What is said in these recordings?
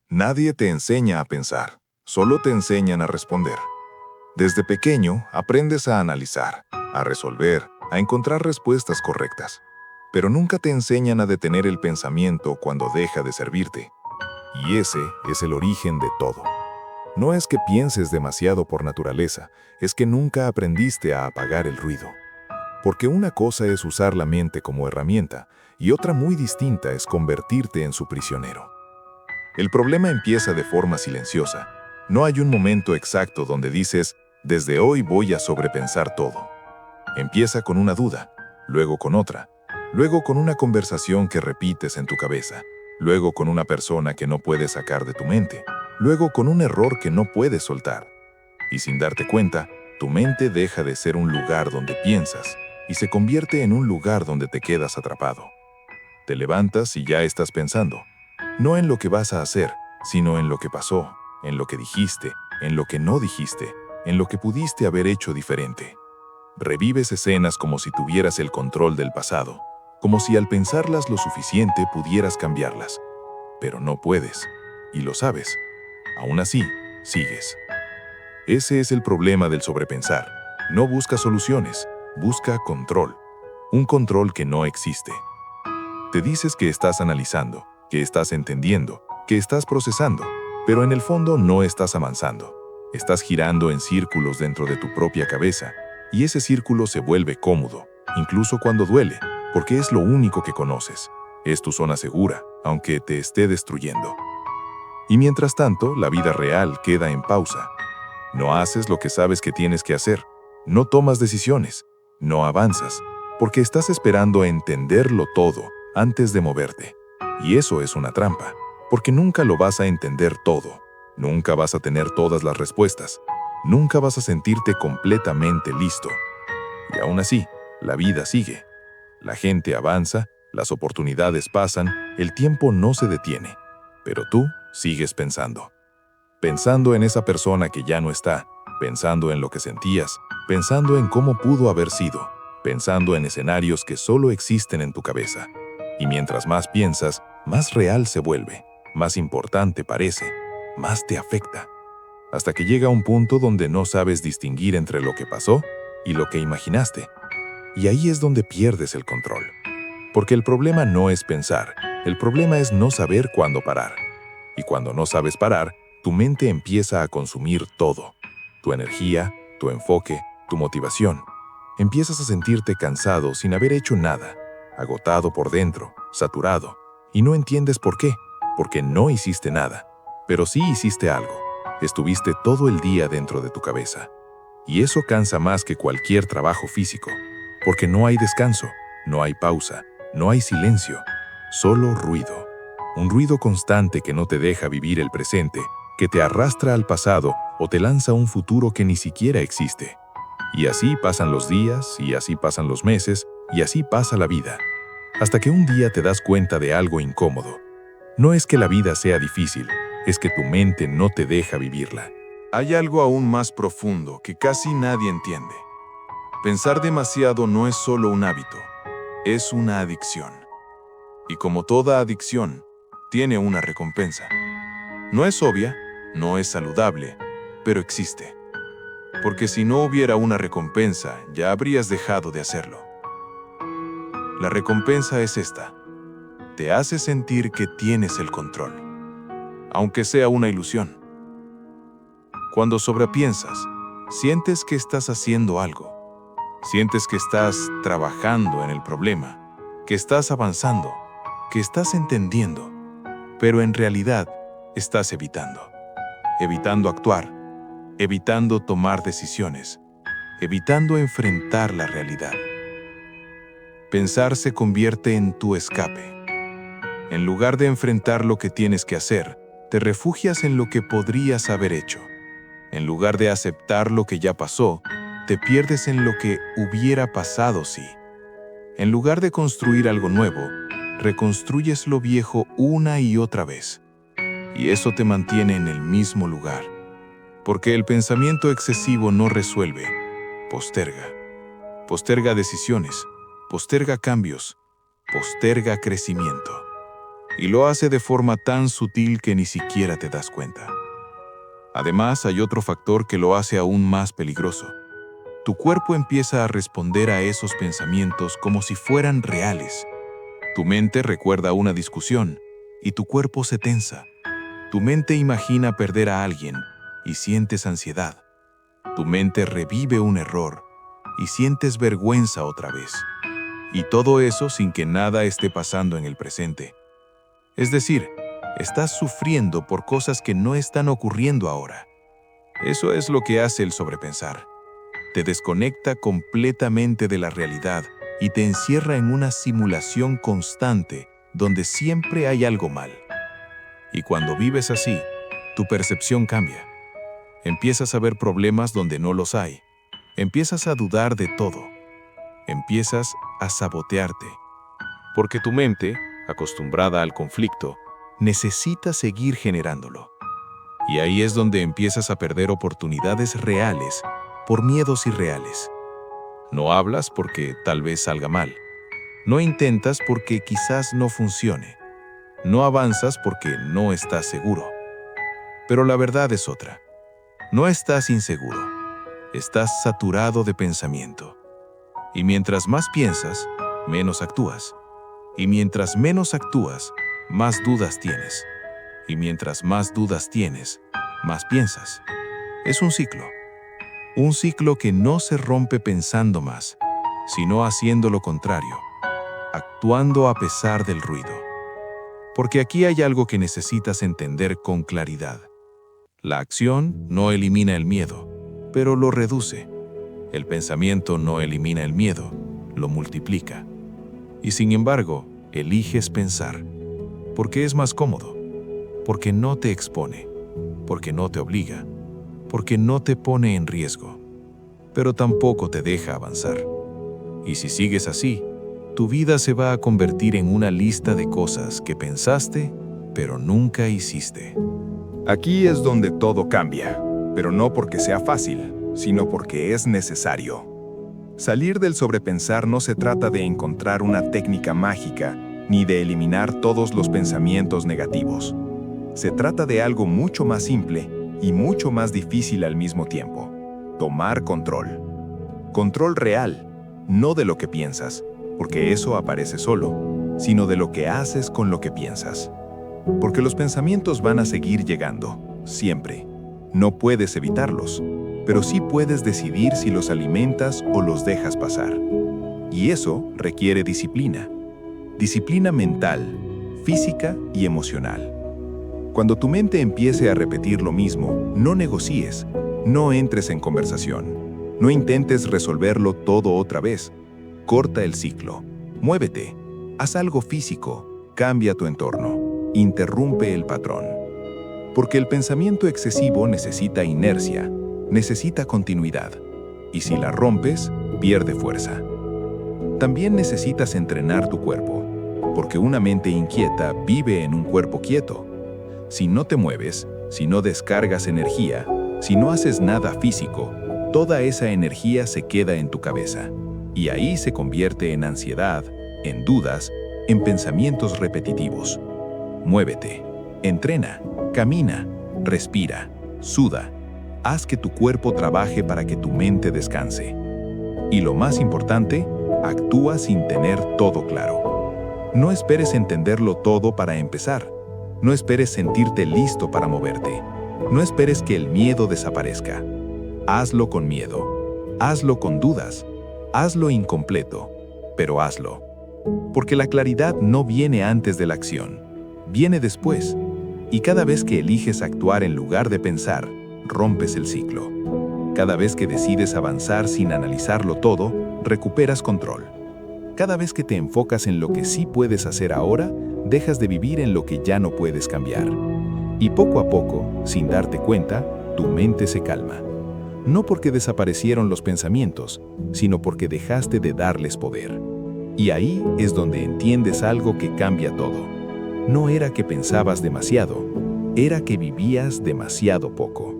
Nadie te enseña a pensar, solo te enseñan a responder. Desde pequeño aprendes a analizar, a resolver, a encontrar respuestas correctas. Pero nunca te enseñan a detener el pensamiento cuando deja de servirte. Y ese es el origen de todo. No es que pienses demasiado por naturaleza, es que nunca aprendiste a apagar el ruido. Porque una cosa es usar la mente como herramienta y otra muy distinta es convertirte en su prisionero. El problema empieza de forma silenciosa. No hay un momento exacto donde dices, desde hoy voy a sobrepensar todo. Empieza con una duda, luego con otra, luego con una conversación que repites en tu cabeza, luego con una persona que no puedes sacar de tu mente, luego con un error que no puedes soltar. Y sin darte cuenta, tu mente deja de ser un lugar donde piensas y se convierte en un lugar donde te quedas atrapado. Te levantas y ya estás pensando, no en lo que vas a hacer, sino en lo que pasó, en lo que dijiste, en lo que no dijiste, en lo que pudiste haber hecho diferente. Revives escenas como si tuvieras el control del pasado, como si al pensarlas lo suficiente pudieras cambiarlas. Pero no puedes, y lo sabes. Aún así, sigues. Ese es el problema del sobrepensar. No busca soluciones, busca control. Un control que no existe. Te dices que estás analizando, que estás entendiendo, que estás procesando, pero en el fondo no estás avanzando. Estás girando en círculos dentro de tu propia cabeza, y ese círculo se vuelve cómodo, incluso cuando duele, porque es lo único que conoces. Es tu zona segura, aunque te esté destruyendo. Y mientras tanto, la vida real queda en pausa. No haces lo que sabes que tienes que hacer. No tomas decisiones. No avanzas, porque estás esperando a entenderlo todo antes de moverte. Y eso es una trampa, porque nunca lo vas a entender todo. Nunca vas a tener todas las respuestas. Nunca vas a sentirte completamente listo. Y aún así, la vida sigue. La gente avanza, las oportunidades pasan, el tiempo no se detiene. Pero tú sigues pensando. Pensando en esa persona que ya no está, pensando en lo que sentías, pensando en cómo pudo haber sido, pensando en escenarios que solo existen en tu cabeza. Y mientras más piensas, más real se vuelve, más importante parece, más te afecta. Hasta que llega un punto donde no sabes distinguir entre lo que pasó y lo que imaginaste. Y ahí es donde pierdes el control. Porque el problema no es pensar, el problema es no saber cuándo parar. Y cuando no sabes parar, tu mente empieza a consumir todo. Tu energía, tu enfoque, tu motivación. Empiezas a sentirte cansado sin haber hecho nada, agotado por dentro, saturado. Y no entiendes por qué, porque no hiciste nada. Pero sí hiciste algo. Estuviste todo el día dentro de tu cabeza. Y eso cansa más que cualquier trabajo físico, porque no hay descanso, no hay pausa, no hay silencio, solo ruido. Un ruido constante que no te deja vivir el presente, que te arrastra al pasado o te lanza a un futuro que ni siquiera existe. Y así pasan los días, y así pasan los meses, y así pasa la vida. Hasta que un día te das cuenta de algo incómodo. No es que la vida sea difícil, es que tu mente no te deja vivirla. Hay algo aún más profundo que casi nadie entiende. Pensar demasiado no es solo un hábito, es una adicción. Y como toda adicción, tiene una recompensa. No es obvia, no es saludable, pero existe. Porque si no hubiera una recompensa, ya habrías dejado de hacerlo. La recompensa es esta. Te hace sentir que tienes el control, aunque sea una ilusión. Cuando sobrepiensas, sientes que estás haciendo algo. Sientes que estás trabajando en el problema, que estás avanzando, que estás entendiendo, pero en realidad estás evitando. Evitando actuar, evitando tomar decisiones, evitando enfrentar la realidad. Pensar se convierte en tu escape. En lugar de enfrentar lo que tienes que hacer, te refugias en lo que podrías haber hecho. En lugar de aceptar lo que ya pasó, te pierdes en lo que hubiera pasado si. En lugar de construir algo nuevo, reconstruyes lo viejo una y otra vez. Y eso te mantiene en el mismo lugar. Porque el pensamiento excesivo no resuelve, posterga. Posterga decisiones, posterga cambios, posterga crecimiento. Y lo hace de forma tan sutil que ni siquiera te das cuenta. Además, hay otro factor que lo hace aún más peligroso. Tu cuerpo empieza a responder a esos pensamientos como si fueran reales. Tu mente recuerda una discusión y tu cuerpo se tensa. Tu mente imagina perder a alguien y sientes ansiedad. Tu mente revive un error y sientes vergüenza otra vez. Y todo eso sin que nada esté pasando en el presente. Es decir, estás sufriendo por cosas que no están ocurriendo ahora. Eso es lo que hace el sobrepensar. Te desconecta completamente de la realidad y te encierra en una simulación constante donde siempre hay algo mal. Y cuando vives así, tu percepción cambia. Empiezas a ver problemas donde no los hay. Empiezas a dudar de todo. Empiezas a sabotearte. Porque tu mente, acostumbrada al conflicto, necesita seguir generándolo. Y ahí es donde empiezas a perder oportunidades reales por miedos irreales. No hablas porque tal vez salga mal. No intentas porque quizás no funcione. No avanzas porque no estás seguro. Pero la verdad es otra. No estás inseguro. Estás saturado de pensamiento. Y mientras más piensas, menos actúas. Y mientras menos actúas, más dudas tienes. Y mientras más dudas tienes, más piensas. Es un ciclo. Un ciclo que no se rompe pensando más, sino haciendo lo contrario, actuando a pesar del ruido. Porque aquí hay algo que necesitas entender con claridad. La acción no elimina el miedo, pero lo reduce. El pensamiento no elimina el miedo, lo multiplica. Y sin embargo, eliges pensar, porque es más cómodo, porque no te expone, porque no te obliga, porque no te pone en riesgo, pero tampoco te deja avanzar. Y si sigues así, tu vida se va a convertir en una lista de cosas que pensaste, pero nunca hiciste. Aquí es donde todo cambia, pero no porque sea fácil, sino porque es necesario. Salir del sobrepensar no se trata de encontrar una técnica mágica, ni de eliminar todos los pensamientos negativos. Se trata de algo mucho más simple y mucho más difícil al mismo tiempo. Tomar control. Control real, no de lo que piensas, porque eso aparece solo, sino de lo que haces con lo que piensas. Porque los pensamientos van a seguir llegando, siempre. No puedes evitarlos, pero sí puedes decidir si los alimentas o los dejas pasar. Y eso requiere disciplina. Disciplina mental, física y emocional. Cuando tu mente empiece a repetir lo mismo, no negocies, no entres en conversación, no intentes resolverlo todo otra vez. Corta el ciclo, muévete, haz algo físico, cambia tu entorno, interrumpe el patrón. Porque el pensamiento excesivo necesita inercia, necesita continuidad, y si la rompes, pierde fuerza. También necesitas entrenar tu cuerpo, porque una mente inquieta vive en un cuerpo quieto. Si no te mueves, si no descargas energía, si no haces nada físico, toda esa energía se queda en tu cabeza, y ahí se convierte en ansiedad, en dudas, en pensamientos repetitivos. Muévete, entrena, camina, respira, suda. Haz que tu cuerpo trabaje para que tu mente descanse. Y lo más importante, actúa sin tener todo claro. No esperes entenderlo todo para empezar. No esperes sentirte listo para moverte. No esperes que el miedo desaparezca. Hazlo con miedo. Hazlo con dudas. Hazlo incompleto, pero hazlo. Porque la claridad no viene antes de la acción. Viene después. Y cada vez que eliges actuar en lugar de pensar, rompes el ciclo. Cada vez que decides avanzar sin analizarlo todo, recuperas control. Cada vez que te enfocas en lo que sí puedes hacer ahora, dejas de vivir en lo que ya no puedes cambiar. Y poco a poco, sin darte cuenta, tu mente se calma. No porque desaparecieron los pensamientos, sino porque dejaste de darles poder. Y ahí es donde entiendes algo que cambia todo. No era que pensabas demasiado, era que vivías demasiado poco.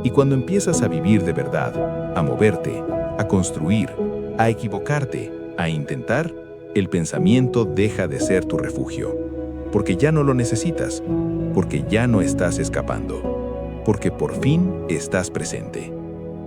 Y cuando empiezas a vivir de verdad, a moverte, a construir, a equivocarte, a intentar, el pensamiento deja de ser tu refugio. porque ya no lo necesitas, porque ya no estás escapando, porque por fin estás presente.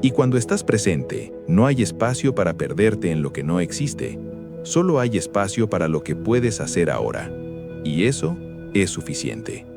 Y cuando estás presente, no hay espacio para perderte en lo que no existe, solo hay espacio para lo que puedes hacer ahora. Y eso es suficiente.